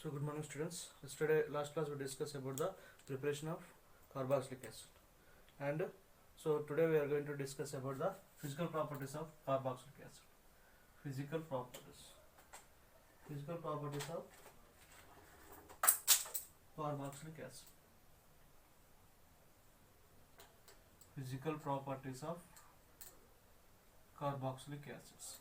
So good morning students. Yesterday last class we discussed about the preparation of carboxylic acid, and so today we are going to discuss about the physical properties of carboxylic acid. Physical properties. Physical properties of carboxylic acid. Physical properties of carboxylic acids.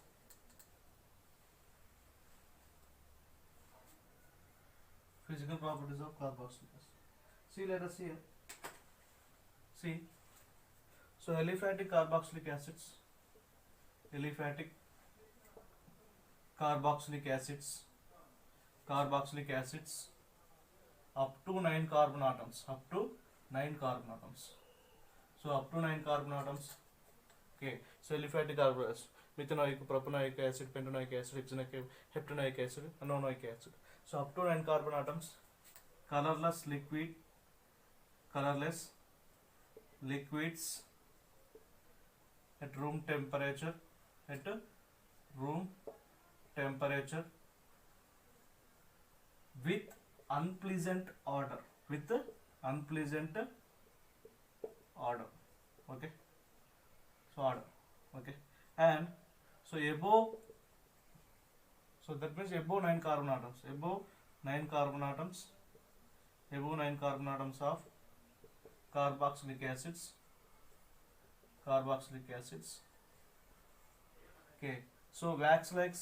Physical properties of carboxylic acid. See, let us see here. See, so aliphatic carboxylic acids, aliphatic carboxylic acids, up to 9 carbon atoms, up to 9 carbon atoms. So up to 9 carbon atoms. Okay, so aliphatic carboxylic acid, methanoic, propanoic acid, pentanoic acid, heptanoic acid, anonoic acid. So up to 9 carbon atoms, colorless liquids at room temperature, with unpleasant odor, okay, so odor, okay, and so above, so that means above 9 carbon atoms, above 9 carbon atoms of carboxylic acids, okay, so wax like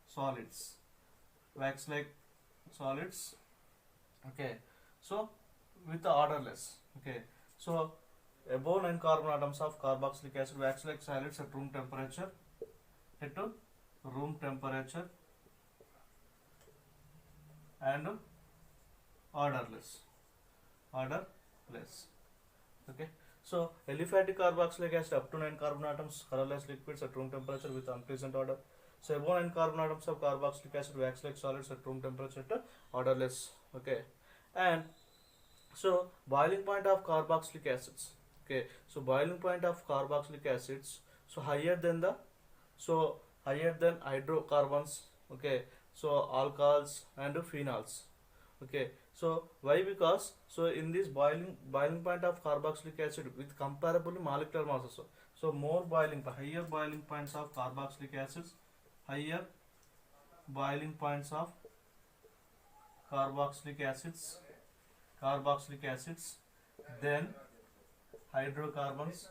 solids, okay, so with the odorless, okay, so above 9 carbon atoms of carboxylic acid, wax like solids at room temperature, and odorless, okay. So aliphatic carboxylic acid up to 9 carbon atoms, colorless liquids at room temperature with unpleasant odor. So above 9 carbon atoms of carboxylic acid, wax like solids at room temperature, odorless, okay. And so boiling point of carboxylic acids, okay, so boiling point of carboxylic acids, so higher than hydrocarbons, okay, so alcohols and phenols, okay. So why? Because so in this boiling point of carboxylic acid with comparable molecular masses, so more higher boiling points of carboxylic acids, then hydrocarbons,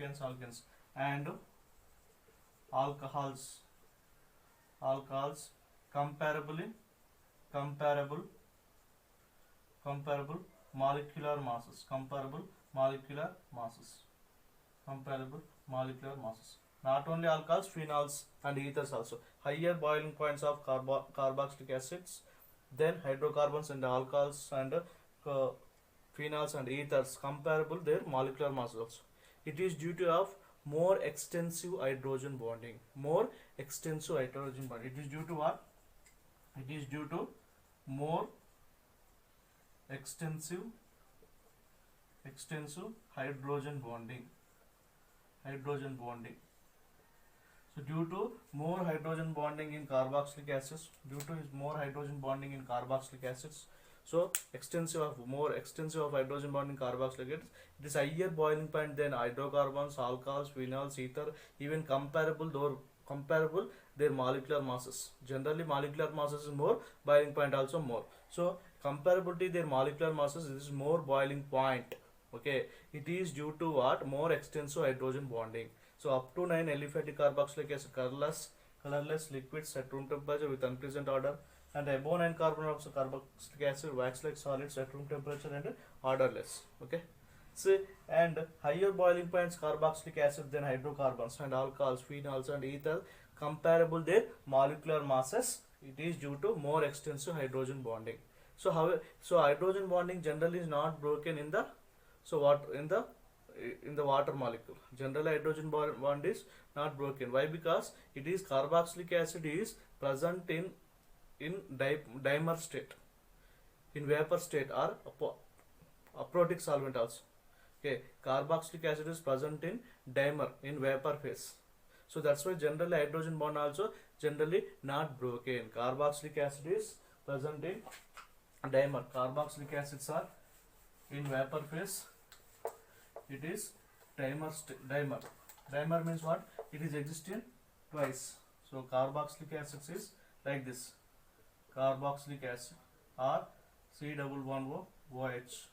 alkanes, and alcohols, comparable molecular masses, not only alcohols, phenols and ethers also. Higher boiling points of carboxylic acids, then hydrocarbons and alcohols and phenols and ethers, comparable their molecular masses also. It is due to of more extensive hydrogen bonding. It is due to what? It is due to more extensive hydrogen bonding. So due to more hydrogen bonding in carboxylic acids, so more extensive of hydrogen bonding carboxylic acids, it is higher boiling point than hydrocarbons, alcohols, phenols, ether, even comparable their molecular masses. Generally molecular masses is more, boiling point also more. So comparability their molecular masses, this is more boiling point, okay. It is due to what? More extensive hydrogen bonding. So up to 9 aliphatic carboxylic acid, colorless liquids at room temperature with unpleasant odor, and above 9 carbon of carboxylic acid, wax like solids at room temperature and odorless, okay. So and higher boiling points carboxylic acid than hydrocarbons and alcohols, phenols and ether, comparable their molecular masses, it is due to more extensive hydrogen bonding. So hydrogen bonding generally is not broken in the water molecule. Generally hydrogen bond is not broken. Why? Because it is carboxylic acid is present in dimer state, in vapor state, or aprotic solvent also, okay. Carboxylic acid is present in dimer, in vapor phase. So that's why generally hydrogen bond also generally not broken. Carboxylic acid is present in dimer. Carboxylic acids are in vapor phase. It is dimer. Dimer means what? It is existing twice. So carboxylic acid is like this. Carboxylic acid or C double one O OH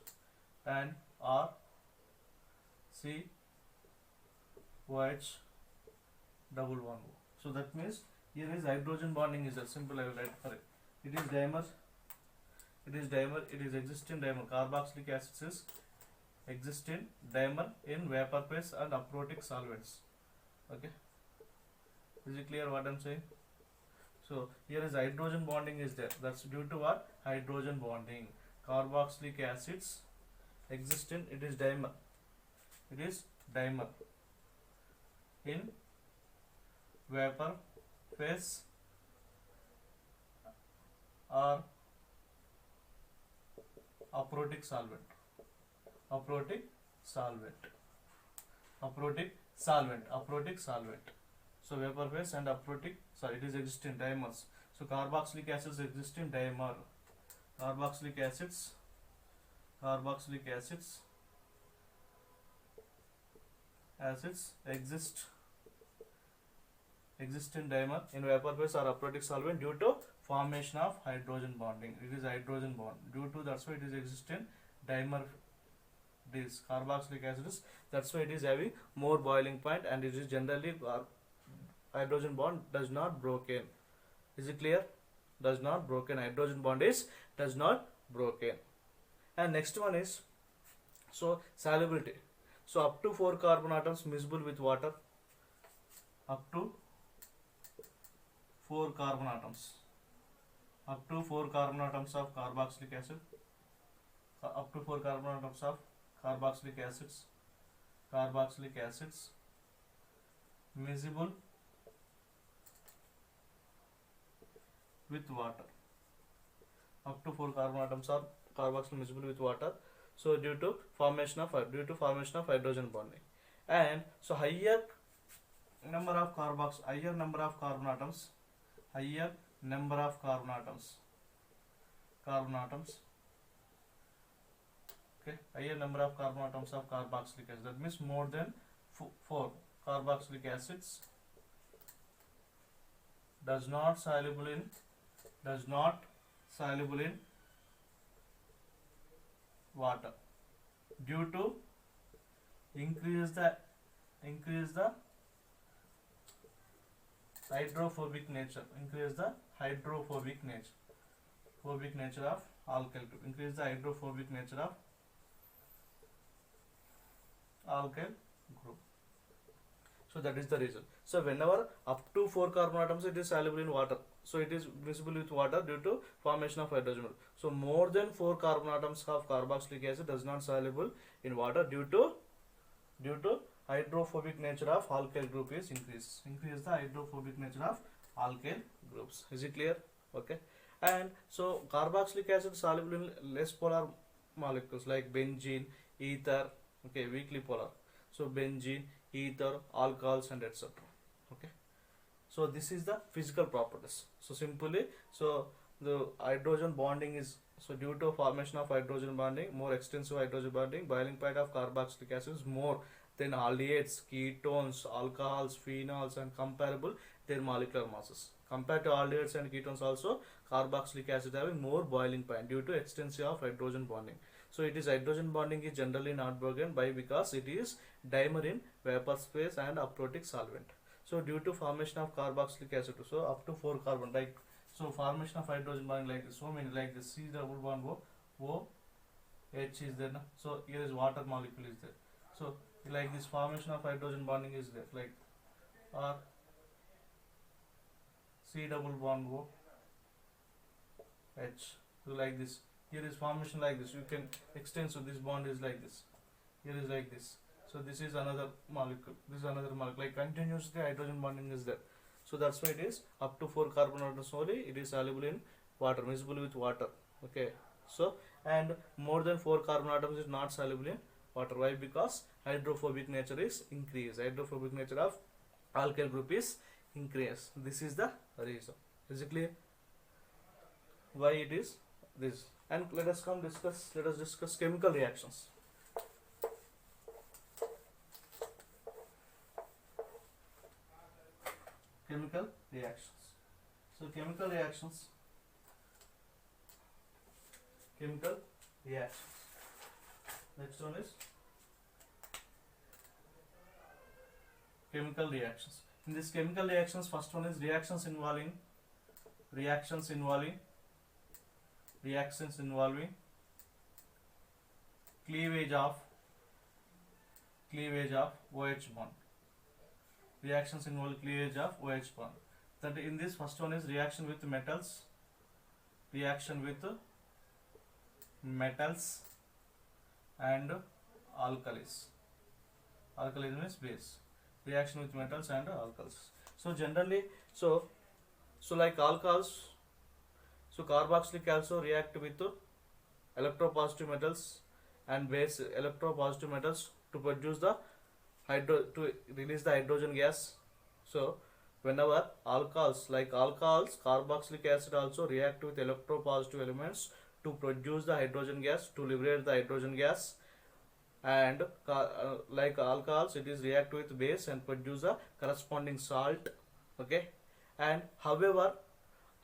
and or C OH double one O. So that means here is hydrogen bonding is a simple I will write for it. It is dimer. It is dimer. It is existing dimer. Carboxylic acid is existing dimer in vapor phase and aprotic solvents. Okay. Is it clear what I am saying? So here is hydrogen bonding is there. That's due to what? Hydrogen bonding. Carboxylic acids existing. It is dimer. It is dimer in vapor phase or aprotic solvent. Aprotic solvent. Aprotic solvent. Aprotic solvent. So vapor phase and aprotic. Sorry, it is existing dimers. So carboxylic acids existing dimer. Carboxylic acids. Carboxylic acids. Acids exist. Existing dimer in vapor phase or aprotic solvent due to formation of hydrogen bonding. It is hydrogen bond. Due to that's why it is existing dimer. This carboxylic acids. That's why it is having more boiling point and it is generally hydrogen bond does not broken. Is it clear? Does not broken. Hydrogen bond is does not broken. And next one is so solubility. So up to 4 carbon atoms miscible with water. Up to 4 carbon atoms. Up to 4 carbon atoms of carboxylic acid. Up to 4 carbon atoms of carboxylic acids. Carboxylic acids miscible with water. Up to 4 carbon atoms are carboxyl miscible with water. So due to formation of hydrogen bonding. And so higher number of carbon atoms. Higher number of carbon atoms. Okay, higher number of carbon atoms of carboxylic acid. That means more than 4 carboxylic acids does not soluble in water due to increase the hydrophobic nature. Increase the hydrophobic nature of alkyl group. Increase the hydrophobic nature of alkyl group. So that is the reason. So whenever up to 4 carbon atoms it is soluble in water. So it is miscible with water due to formation of hydrogen. So more than 4 carbon atoms of carboxylic acid does not soluble in water due to hydrophobic nature of alkyl group is increase. Increase the hydrophobic nature of alkyl groups. Is it clear? Okay. And so carboxylic acid soluble in less polar molecules like benzene, ether. Okay, weakly polar. So benzene, ether, alcohols and etc. Okay. So this is the physical properties. So simply, so the hydrogen bonding is so due to formation of hydrogen bonding, more extensive hydrogen bonding, boiling point of carboxylic acid is more than aldehydes, ketones, alcohols, phenols and comparable their molecular masses. Compared to aldehydes and ketones also, carboxylic acid having more boiling point due to extensive of hydrogen bonding. So it is hydrogen bonding is generally not broken by because it is dimer in vapor phase and aprotic solvent. So due to formation of carboxylic acid, so up to 4 carbon, like so formation of hydrogen bonding like this, so many like this C double bond O H is there. So here is water molecule is there. So like this formation of hydrogen bonding is there, like or C double bond O H. So like this. Here is formation like this. You can extend. So this bond is like this. Here is like this. So this is another molecule. This is another molecule. Like continuously hydrogen bonding is there. So that's why it is up to 4 carbon atoms only. It is soluble in water, miscible with water. Okay. So and more than 4 carbon atoms is not soluble in water. Why? Because hydrophobic nature is increased. Hydrophobic nature of alkyl group is increased. This is the reason. Is it clear why it is this? And let us discuss chemical reactions. Chemical reactions. So chemical reactions. Next one is chemical reactions. In this chemical reactions, first one is reactions involving cleavage of OH bond. Reactions involve cleavage of OH bond. That in this first one is reaction with metals and alkalis. Alkalis means base. Reaction with metals and alkalis. So generally, so like alcohols, so carboxylic also react with electropositive metals and base electropositive metals to produce the to release the hydrogen gas. So whenever alcohols, carboxylic acid also react with electropositive elements to produce the hydrogen gas, to liberate the hydrogen gas, and like alcohols, it is react with base and produce a corresponding salt. Okay, and however,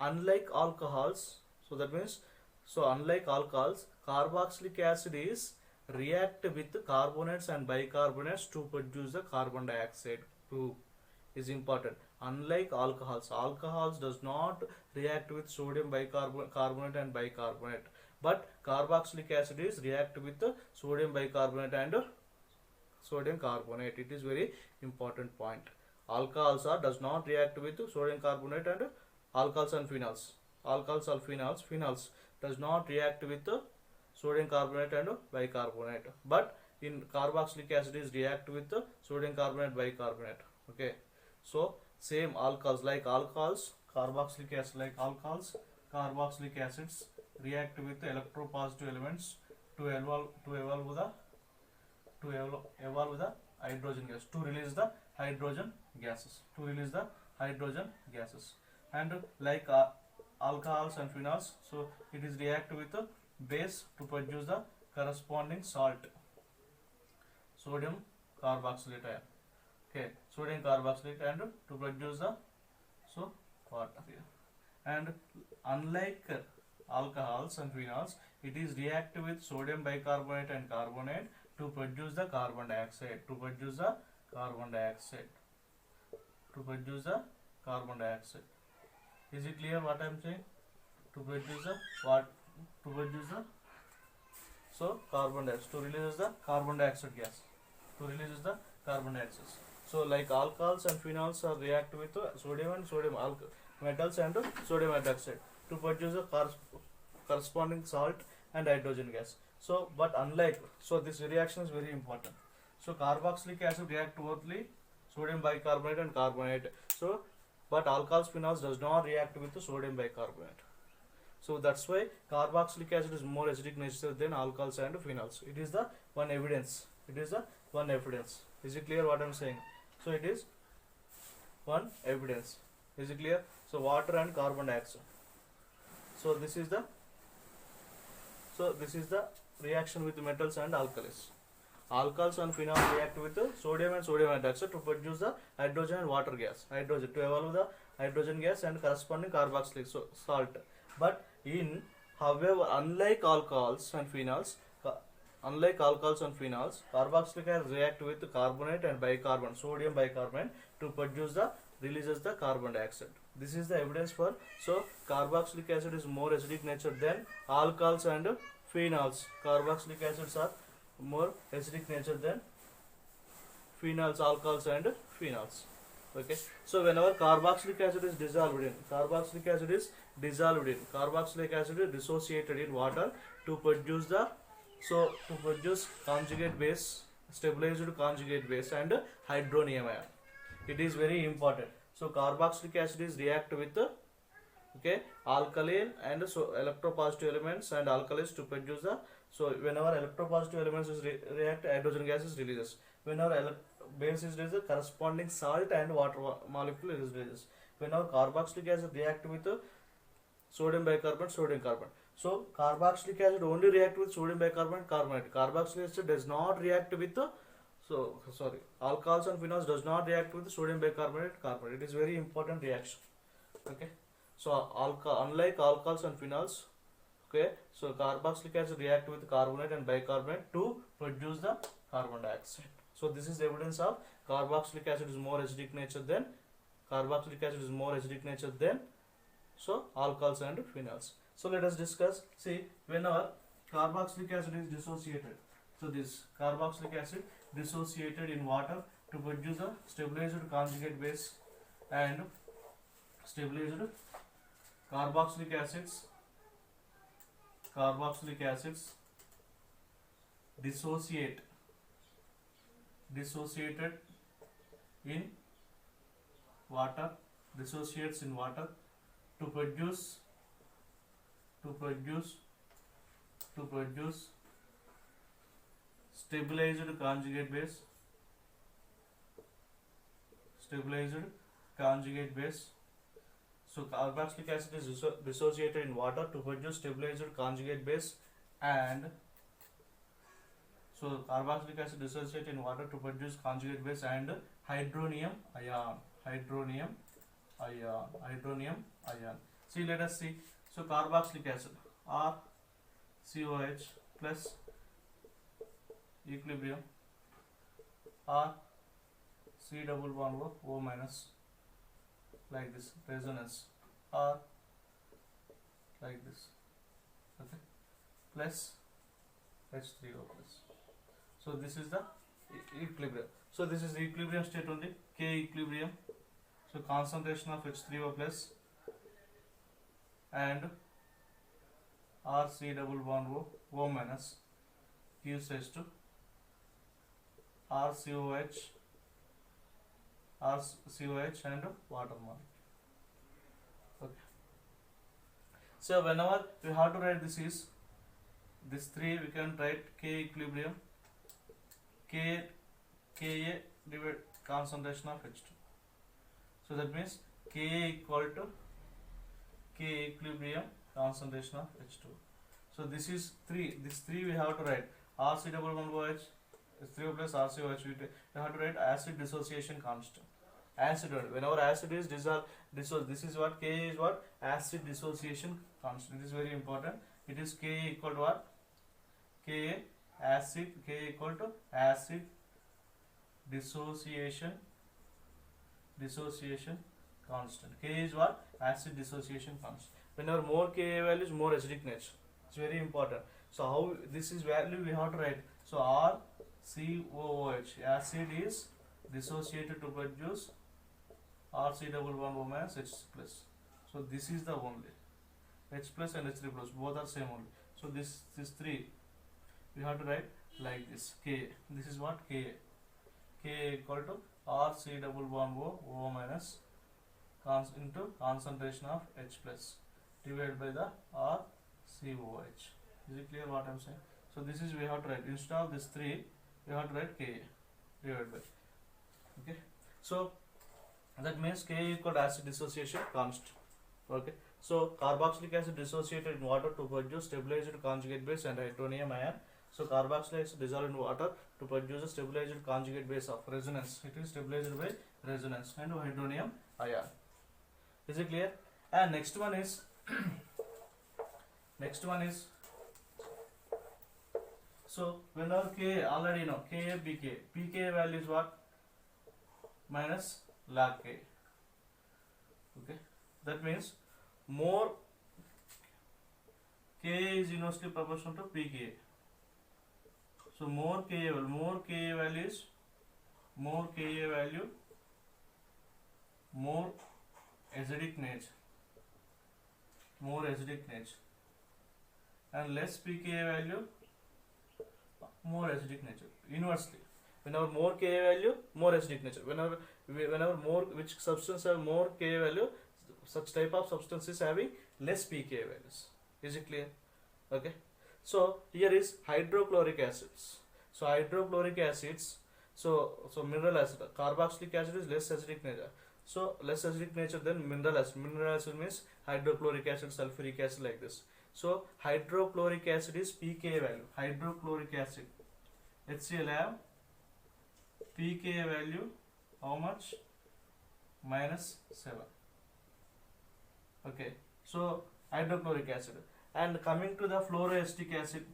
unlike alcohols, so that means, so unlike alcohols, carboxylic acid is react with carbonates and bicarbonates to produce the carbon dioxide too, is important. Unlike alcohols does not react with sodium bicarbonate and bicarbonate, but carboxylic acid is react with sodium bicarbonate and sodium carbonate. It is very important point. Alcohols does not react with sodium carbonate and alcohols and phenols. Phenols does not react with sodium carbonate and bicarbonate, but in carboxylic acid is react with sodium carbonate bicarbonate. Okay, so same alcohols, carboxylic acids react with electropositive elements to evolve the hydrogen gas, to release the hydrogen gases. And like alcohols and phenols, so it is react with base to produce the corresponding salt, sodium carboxylate ion. Okay, sodium carboxylate and to produce the water here. And unlike alcohols and phenols, it is react with sodium bicarbonate and carbonate to produce the carbon dioxide. Is it clear what I am saying? To produce the carbon dioxide, to release the carbon dioxide gas, So like alcohols and phenols are react with sodium metals and sodium hydroxide to produce a corresponding salt and hydrogen gas. So but unlike, so this reaction is very important. So carboxylic acid react towardly sodium bicarbonate and carbonate. So but alcohols phenols does not react with sodium bicarbonate. So that's why carboxylic acid is more acidic nature than alcohols and phenols. It is the one evidence. Is it clear what I am saying? So it is one evidence. Is it clear? So water and carbon dioxide. So this is the reaction with metals and alkalis. Alcohols and phenols react with sodium and sodium hydroxide to produce the hydrogen and water gas. Hydrogen to evolve the hydrogen gas and corresponding carboxylic salt. But however, unlike alcohols and phenols, carboxylic acid react with carbonate and bicarbonate, sodium bicarbonate to produce releases the carbon dioxide. This is the evidence for, so carboxylic acid is more acidic nature than alcohols and phenols. Carboxylic acids are more acidic nature than phenols, alcohols and phenols. Okay, so whenever carboxylic acid is dissociated in water to produce conjugate base, stabilized conjugate base and hydronium ion. It is very important. So carboxylic acid is react with alkaline and so electropositive elements and alkalis to produce so whenever electropositive elements is react, hydrogen gas is releases. Whenever base residues, corresponding salt and water molecule residues. Whenever carboxylic acid react with sodium bicarbonate, sodium carbonate. So carboxylic acid only react with sodium bicarbonate, carbonate. Carboxylic acid does not react with alcohols and phenols does not react with sodium bicarbonate, carbonate. It is very important reaction. Okay. So unlike alcohols and phenols, okay, so carboxylic acid react with carbonate and bicarbonate to produce the carbon dioxide. So this is evidence of carboxylic acid is more acidic nature than so alcohols and phenols. So let us discuss. See, whenever carboxylic acid is dissociated, so this carboxylic acid dissociated in water to produce a stabilized conjugate base, and stabilized carboxylic acids dissociated in water, dissociates in water to produce stabilized conjugate base, so carboxylic acid is dissociated in water to produce stabilized conjugate base, and so carboxylic acid dissociated in water to produce conjugate base and hydronium ion. See, let us see. So carboxylic acid or COH plus equilibrium or C double bond O minus, like this, resonance, or like this, okay, plus H3O plus. So this is the equilibrium. So this is the equilibrium state only, K equilibrium. So concentration of H3O plus and RC double bond O minus gives us to RCOH and water molecule. Okay. So whenever we have to write this three, we can write K equilibrium, Ka divided concentration of H2. So that means Ka equal to K equilibrium concentration of H2. So this is 3. This 3 we have to write. RC double bond OH is 3 plus RCOH. We have to write acid dissociation constant. Acid, whenever acid is dissolved, this is what K is, what acid dissociation constant. It is very important. It is K equal to what? K equal to acid dissociation constant. K is what? Acid dissociation constant. Whenever more Ka value is more acidic nature. It's very important. So how this is value we have to write. So RCOOH, acid is dissociated to produce RC double bond O minus H plus. So this is the only H plus and H3 plus, both are same only. So this 3 we have to write like this. K, this is what? K equal to RC double bond O minus into concentration of H plus divided by the RCOH. Is it clear what I am saying? So this is we have to write, instead of this 3 we have to write Ka divided by. Okay. So that means Ka equal to acid dissociation constant. Okay. So carboxylic acid dissociated in water to produce stabilized conjugate base and hydronium ion. So carboxylic acid dissolved in water to produce a stabilized conjugate base of resonance. It is stabilized by resonance and hydronium ion. Is it clear? And next one is so whenever K, already know Ka pK. pK value is what? Minus log K. Okay. That means more Ka is inversely proportional to pKa. So more Ka value, more acidic nature, and less pKa value, more acidic nature. Inversely, whenever more Ka value, more acidic nature. Whenever more, which substance have more Ka value, such type of substance is having less pKa values. Is it clear? Okay. So here is hydrochloric acids. So hydrochloric acids, So mineral acid, carboxylic acid is less acidic nature. So less acidic nature than mineral acid. Mineral acid means hydrochloric acid, sulfuric acid, like this. So hydrochloric acid is pKa value. Hydrochloric acid, HCl have pKa value how much? -7. Okay. So hydrochloric acid. And coming to the fluoroacetic acid,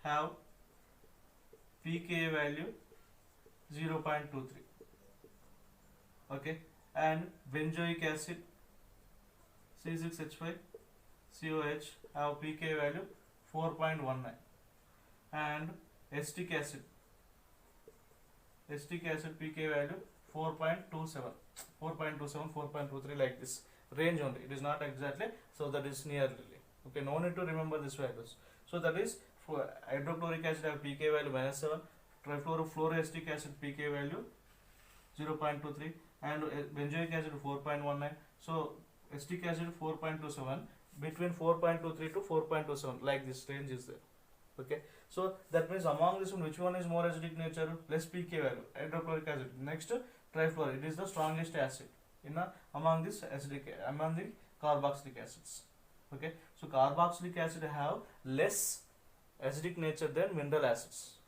have pKa value 0.23. Okay. And benzoic acid, C6H5COH, have pKa value 4.19. And acetic acid pKa value 4.27, 4.23, like this range only. It is not exactly, so that is nearly. Okay, no need to remember this values. So that is for hydrochloric acid have pKa value -7, trifluorofluoroacetic acid pKa value 0.23, and benzoic acid 4.19. So acetic acid 4.27, between 4.23 to 4.27, like this range is there. Okay, so that means among this one, which one is more acidic nature? Less pK value, hydrochloric acid. Next, trifluoro, it is the strongest acid among this among the carboxylic acids. Okay, so carboxylic acid have less acidic nature than mineral acids.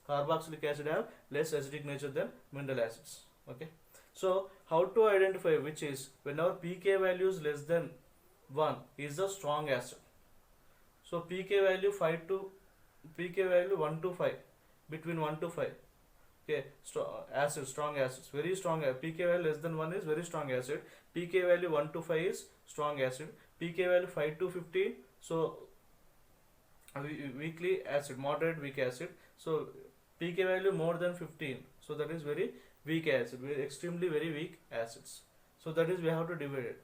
Carboxylic acid have less acidic nature than mineral acids. Okay, so how to identify which is, whenever pK value is less than 1 is the strong acid. So pK value 1 to 5, between 1 to 5. Okay, strong acids, very strong. pK value less than 1 is very strong acid. pK value 1 to 5 is strong acid. pK value 5 to 15, so weakly acid, moderate weak acid. So pK value more than 15, so that is very weak acid, extremely very weak acids. So that is we have to divide it.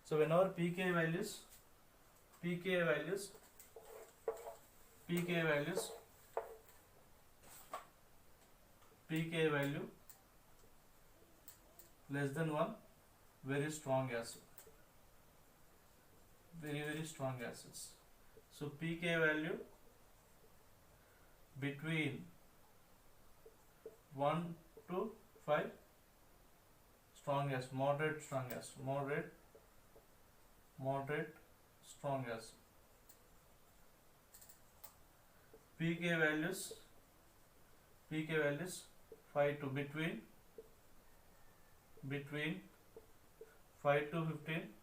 So whenever pK values less than 1, very strong acid, very strong acids. So pK value between 1 to 5, strong acid, moderate strong acid, moderate strong acid. pK values 5 to between 5 to 15,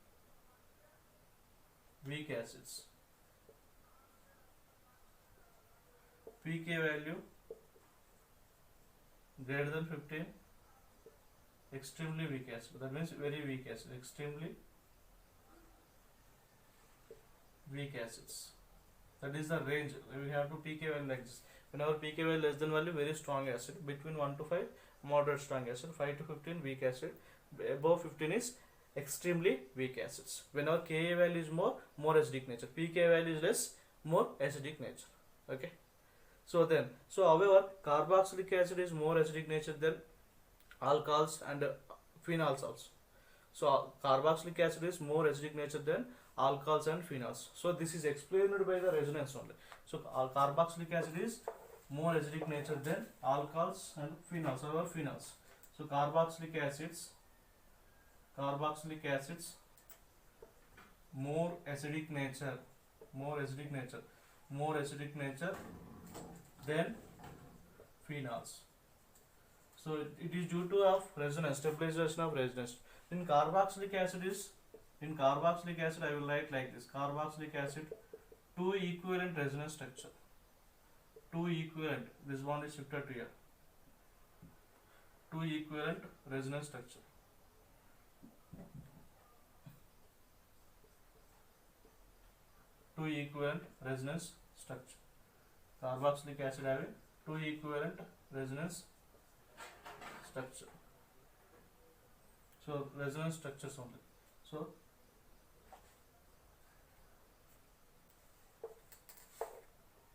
weak acids. pK value greater than 15, extremely weak acid. That means very weak acid, extremely weak acids. That is the range. We have to pK value like this. Whenever pK value less than value, very strong acid. Between 1 to 5, moderate strong acid. 5 to 15, weak acid. Above 15 is extremely weak acids. Whenever Ka value is more acidic nature. pK value is less, more acidic nature. Okay. So however, carboxylic acid is more acidic nature than alcohols and phenols also. So carboxylic acid is more acidic nature than alcohols and phenols. So this is explained by the resonance only. So carboxylic acid is more acidic nature than alcohols and phenols, or phenols. So carboxylic acids more acidic nature than phenols. So it is due to of resonance, stabilization of resonance. In carboxylic acid I will write like this: carboxylic acid, 2 equivalent resonance structure. 2 equivalent, this one is shifted to here. 2 equivalent resonance structure. Carboxylic acid having 2 equivalent resonance structure. So resonance structures only. So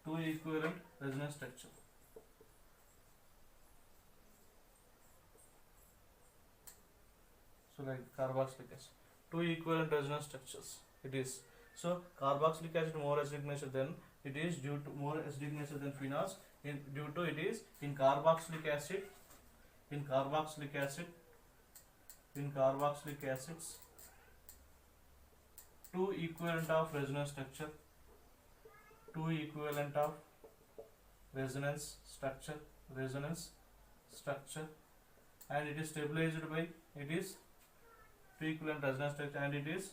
two equivalent resonance structure. So like carboxylic acid, 2 equivalent resonance structures it is. So carboxylic acid more acidic nature than, it is due to more acidic nature than phenols. due to it is in carboxylic acid, in carboxylic acid, in carboxylic acids, two equivalent of resonance structure, two equivalent of resonance structure, resonance structure, and it is stabilized by, it is two equivalent resonance structure, and it is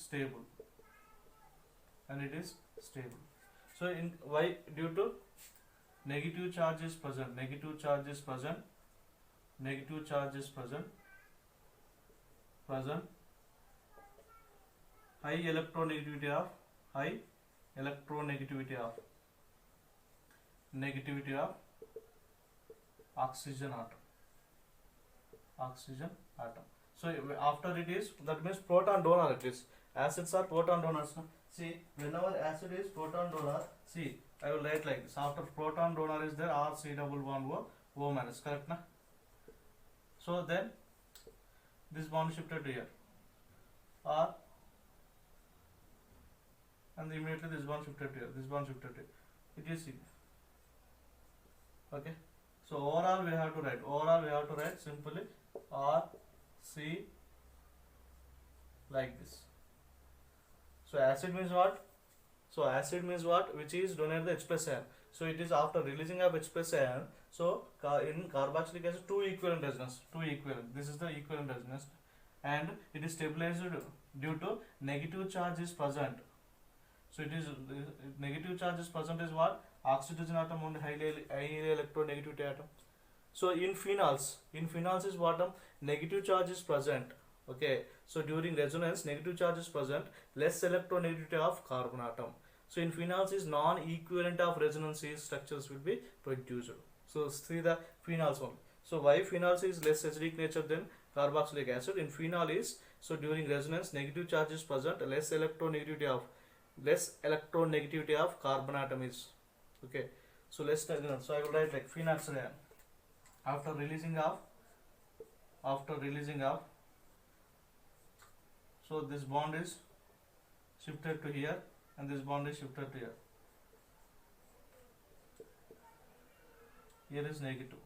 stable, and it is stable. So in why? Due to negative charge is present, negative charge is present, negative charge is present, high electronegativity of, high electronegativity of, negativity of oxygen atom, oxygen atom. So after it is, that means proton donor, it is acids are proton donors. See, whenever acid is proton donor, see, I will write like this. After proton donor is there, R C double bond O minus, correct na? So then this bond shifted to here, R, and immediately this bond shifted to here, this bond shifted to here. It is C. Okay. So overall we have to write simply R C like this. So acid means what? So acid means what? Which is donated the H plus ion. So it is after releasing of H plus ion. So in carboxylic acid, two equivalent resonance, two equivalent. This is the equivalent resonance, and it is stabilized due to negative charge is present. So it is negative charge is present is what? Oxygen atom on highly electronegativity atom. So in phenols is what? Negative charge is present. Okay, so during resonance negative charge is present, less electronegativity of carbon atom. So in phenols is non-equivalent of resonance structures will be produced. So see the phenols one. So why phenols is less acidic nature than carboxylic acid? In phenol is, so during resonance negative charge is present, less electronegativity of carbon atom is. Okay, so let's so I will write like phenoxide after releasing of, so this bond is shifted to here, and this bond is shifted to here. Here is negative.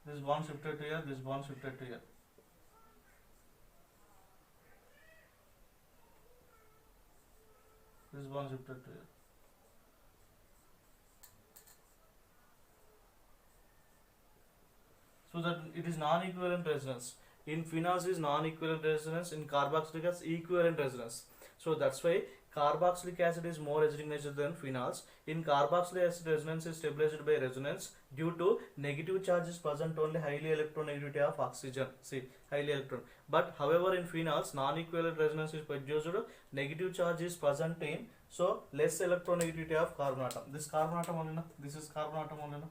This bond shifted to here, this bond shifted to here. This bond shifted to here. So that it is non-equivalent resonance. In phenols is non-equivalent resonance, in carboxylic acid equivalent resonance. So that's why carboxylic acid is more acidic nature than phenols. In carboxylic acid, resonance is stabilized by resonance due to negative charge is present only highly electronegativity of oxygen. See, highly electron. But however in phenols non-equivalent resonance is produced, negative charge is present in, so less electronegativity of carbon atom. This carbon atom only na, this is carbon atom only na,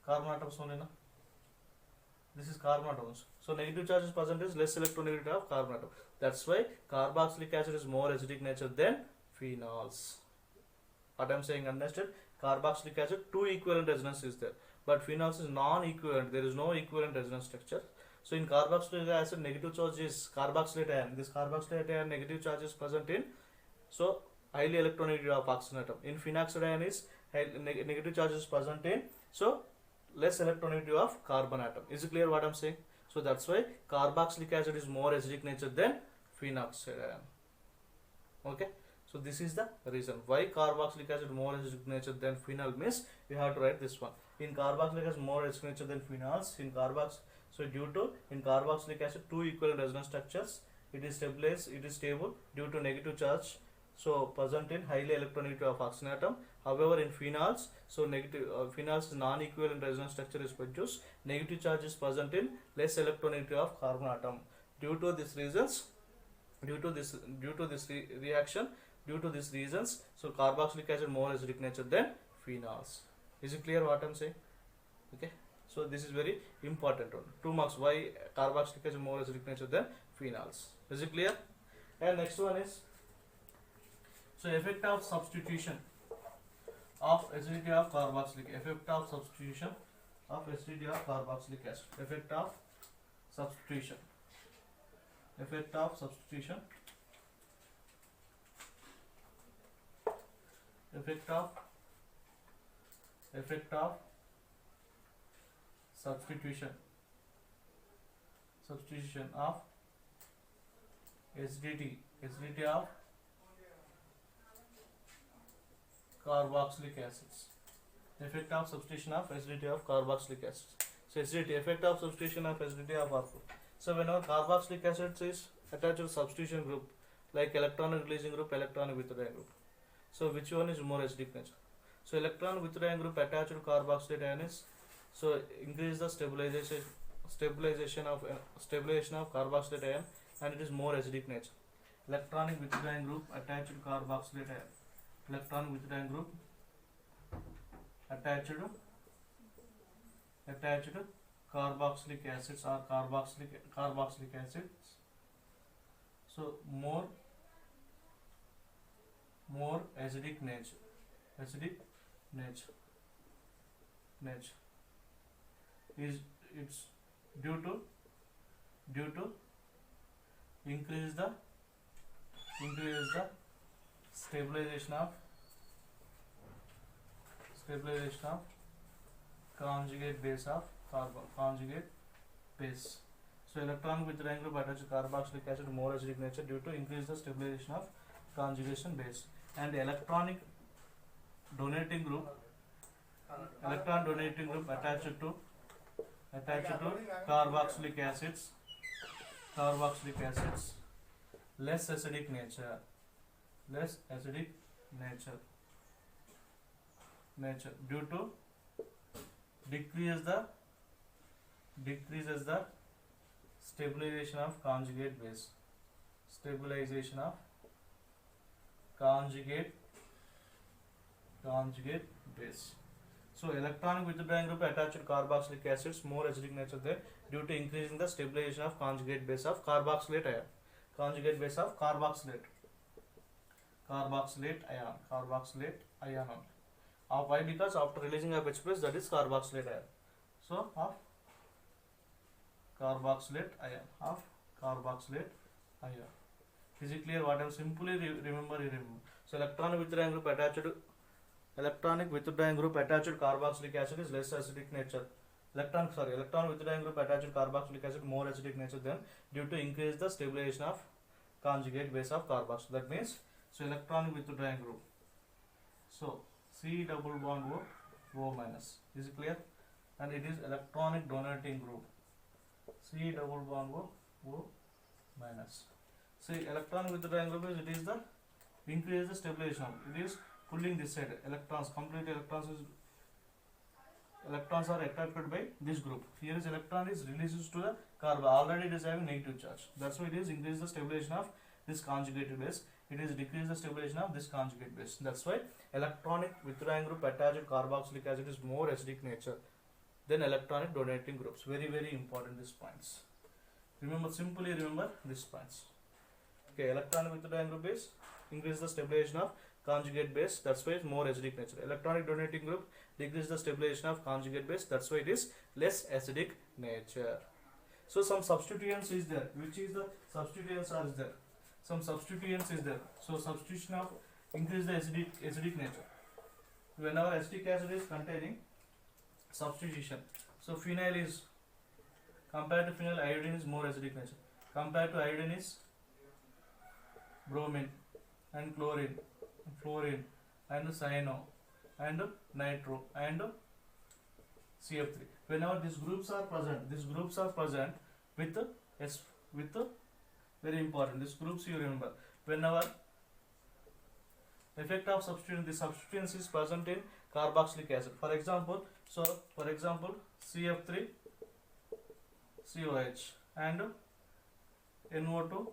carbon atoms only na. This is carbon atoms. So negative charge is present is less electronegativity of carbon atom. That's why carboxylic acid is more acidic nature than phenols. What I am saying, understood? Carboxylic acid, two equivalent resonance is there, but phenols is non-equivalent. There is no equivalent resonance structure. So in carboxylic acid, negative charge is carboxylate ion. This carboxylate ion negative charge is present in, so highly electronegativity of oxygen atom. In phenoxide ion is negative charge is present in, so less electronegativity of carbon atom. Is it clear what I am saying? So that's why carboxylic acid is more acidic nature than phenoxide ion. Okay, so this is the reason why carboxylic acid more acidic nature than phenol means we have to write this one. In carboxylic acid more acidic nature than phenols. In so due to in carboxylic acid two equivalent resonance structures, it is stabilized, it is stable due to negative charge, so present in highly electronegativity of oxygen atom. However in phenols, so negative phenols non-equivalent resonance structure is produced, negative charge is present in less electronegativity of carbon atom. Due to these reasons, due to this reaction, due to these reasons, so carboxylic acid more acidic nature than phenols. Is it clear what I am saying? Okay, so this is very important one. 2 marks. Why carboxylic acid more acidic nature than phenols? Is it clear? And next one is, so effect of substitution of acidity of carboxylic, effect of substitution of acidity of carboxylic acid, effect of substitution, effect of substitution effect of substitution of acidity of carboxylic acids. Effect of substitution of acidity of carboxylic acids. So acidity, effect of substitution of acidity of alcohol. So whenever carboxylic acid is attached to substitution group, like electron releasing group, electron withdrawing group. So which one is more acidic nature? So electron withdrawing group attached to carboxylate ion is, so increase the stabilization of carboxylate ion, and it is more acidic nature. Electronic withdrawing group attached to carboxylate ion. Electronic withdrawing group attached to carboxylic acids or carboxylic acids. So more acidic nature. Is it's due to increase the stabilization of conjugate base of carbon, So electron withdrawing group attached to carboxylic acid more acidic nature due to increase the stabilization of conjugation base. And electron donating group attached to carboxylic acids less acidic nature due to decreases the stabilization of conjugate base. So electronic withdrawing group attached to carboxylic acids more acidic nature there due to increasing the stabilization of conjugate base of carboxylate ion. Carboxylate ion. Why? Because after releasing of H plus, that is carboxylate ion. So of carboxylate ion. Is it clear what I am simply remember? So electronic withdrawing group attached to carboxylic acid is less acidic nature. Electron withdrawing group attached to carboxylic acid more acidic nature than due to increase the stabilization of conjugate base of carboxyl. That means, so electronic withdrawing group. So C double bond O minus. Is it clear? And it is electronic donating group. C double bond O minus. See, electronic withdrawing group is, it is the increase the stabilization. It is pulling this side. Electrons are attracted by this group. Here is electron is releases to the carbon. Already it is having negative charge. That's why it is increase the stabilization of this conjugated base. It is decrease the stabilization of this conjugate base. That's why electronic withdrawing group attached to carboxylic acid is more acidic nature than electronic donating groups. Very, very important these points. Simply remember these points. Okay, electronic withdrawing group is increase the stabilization of conjugate base. That's why it's more acidic nature. Electronic donating group decrease the stabilization of conjugate base. That's why it is less acidic nature. So some substituents is there. Which is the substituents are there? Some substituents is there. So substitution of increase the acidic nature. Whenever acetic acid is containing substitution. So phenyl is compared to phenyl, iodine is more acidic nature. Compared to iodine is bromine and chlorine, fluorine and cyano and nitro and CF3. Whenever these groups are present with very important. These groups you remember. Whenever effect of substitution, the substituents is present in carboxylic acid. For example, CF3 COH and NO2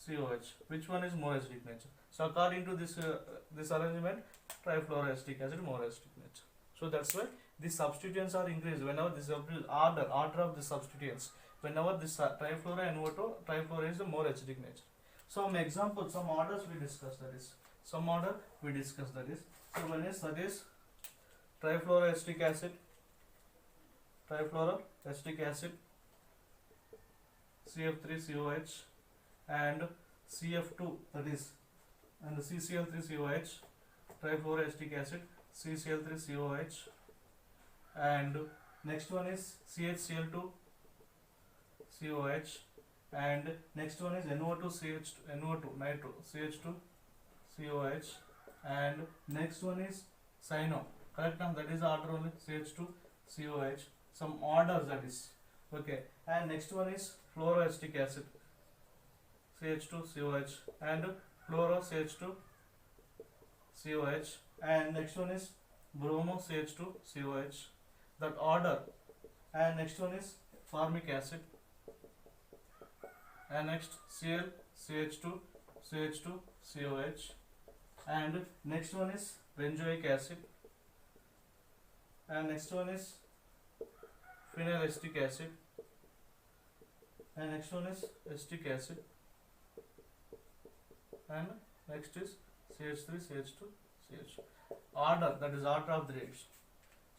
COH. Which one is more acidic nature? So according to this arrangement, trifluoroacetic acid more acidic nature. So that's why the substituents are increased whenever this order of the substituents. Whenever this trifluoro and NO2 trifluoro is the more acidic nature. Some examples, some orders we discuss that is. So one is that is trifluoroacetic acid, CF3COH and CF2, that is and the CCl3COH, trifluoroacetic acid, CCl3COH, and next one is CHCl2COH, and next one is NO2CH, NO2 nitro CH2COH, and next one is cyano. Correct now? That is the order only, CH2COH. Some orders, that is okay. And next one is fluoroacetic acid, CH2COH, and fluoro CH2COH, and next one is bromo CH2COH, that order. And next one is formic acid, and next Cl CH2CH2COH, and next one is benzoic acid, and next one is phenylacetic acid, and next one is acetic acid, and next is CH3CH2CH. Order, that is order of the reaction.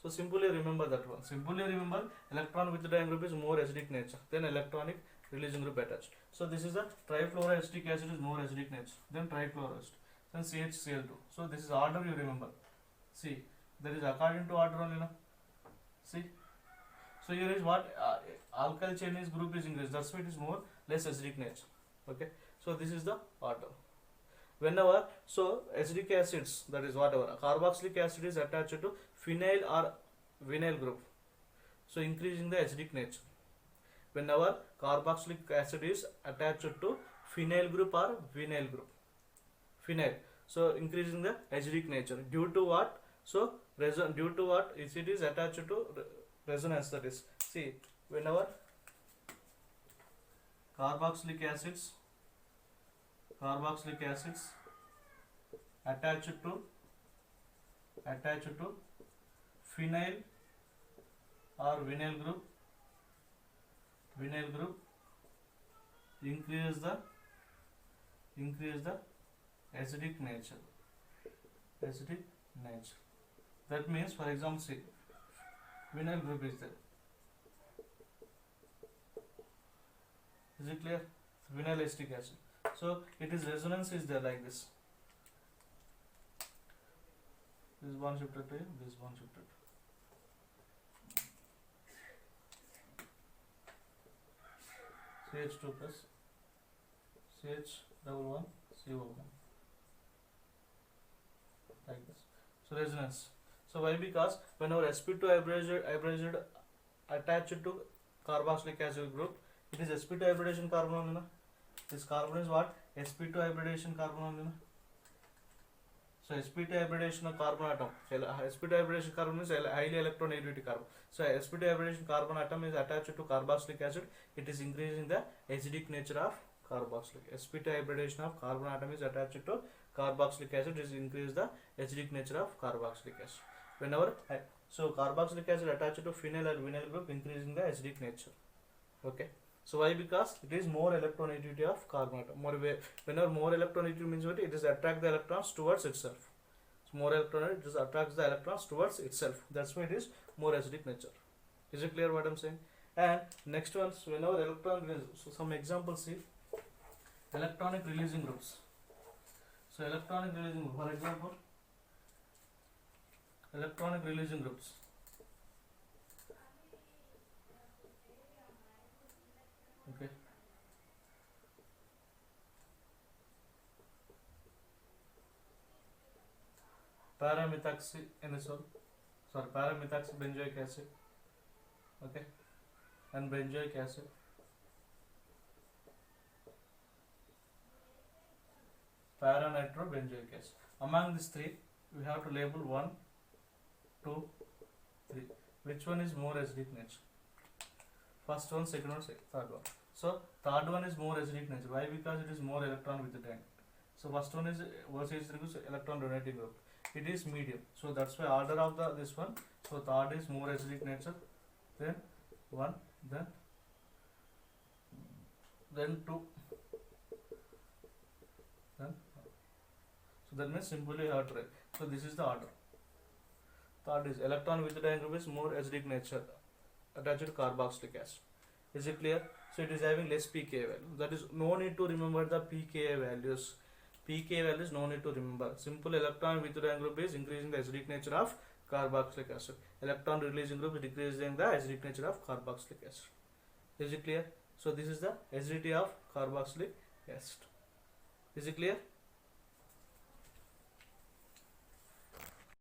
So simply remember that one. Simply remember, electron withdrawing group is more acidic nature, then electronic releasing group attached. So this is a trifluoroacetic acid is more acidic nature, then trifluoroacetic, then CHCl2. So this is order you remember. See, that is according to order only, no? See, so here is what alkyl chain is group is increased, that's why it is more less acidic nature. Okay, so this is the order. Whenever so acidic acids, that is whatever carboxylic acid is attached to phenyl or vinyl group, so increasing the acidic nature. Whenever carboxylic acid is attached to phenyl group or vinyl group, phenyl, so increasing the acidic nature due to what? So due to what? It is attached to resonance, that is, see, whenever carboxylic acids attached to phenyl or vinyl group increase the acidic nature. That means, for example, see, vinyl group is there. Is it clear? Vinyl acetic acid. So it is resonance is there like this. This one shifted to this one shifted. CH2 plus CH11 CO1 like this. So resonance. So why? Because whenever sp2 hybridized attached to carboxylic acid group, it is sp2 hybridization carbon only, na? This carbon is what? sp2 hybridization carbon only, na? So sp2 hybridization of carbon atom, sp2 hybridization carbon is highly electronegativity carbon. So sp2 hybridization carbon atom is attached to carboxylic acid, it is increasing the acidic nature of carboxylic. sp2 hybridization of carbon atom is attached to carboxylic acid, is increase the acidic nature of carboxylic acid. Whenever so carboxylic acid attached to phenyl or vinyl group, increasing the acidic nature. Okay. So why? Because it is more electronegativity of carbon atom. Whenever more electronegativity means what? It is attract the electrons towards itself. So more electronegativity, it attracts the electrons towards itself. That's why it is more acidic nature. Is it clear what I'm saying? And next one, so whenever electron release, so some examples, see, electronic releasing groups. So electronic releasing group, for example, electronic releasing groups. Okay. Paramethoxybenzoic acid. Okay. And benzoic acid. Para-nitrobenzoic acid. Among these three, we have to label 1, 2, 3. Which one is more acidic nature? First one, second one, third one. So third one is more acidic nature. Why? Because it is more electron withdrawing. So first one is electron donating group. It is medium. So that's why order of this one. So third is more acidic nature. Then 1, then 2, then. So that means simply you have to write. So this is the order. Third is electron withdrawing group is more acidic nature attached to carboxylic acid. Is it clear? So it is having less pKa value. That is no need to remember the pKa values. pK values no need to remember. Simple electron withdrawing group is increasing the acidic nature of carboxylic acid. Electron releasing group is decreasing the acidic nature of carboxylic acid. Is it clear? So this is the acidity of carboxylic acid. Is it clear?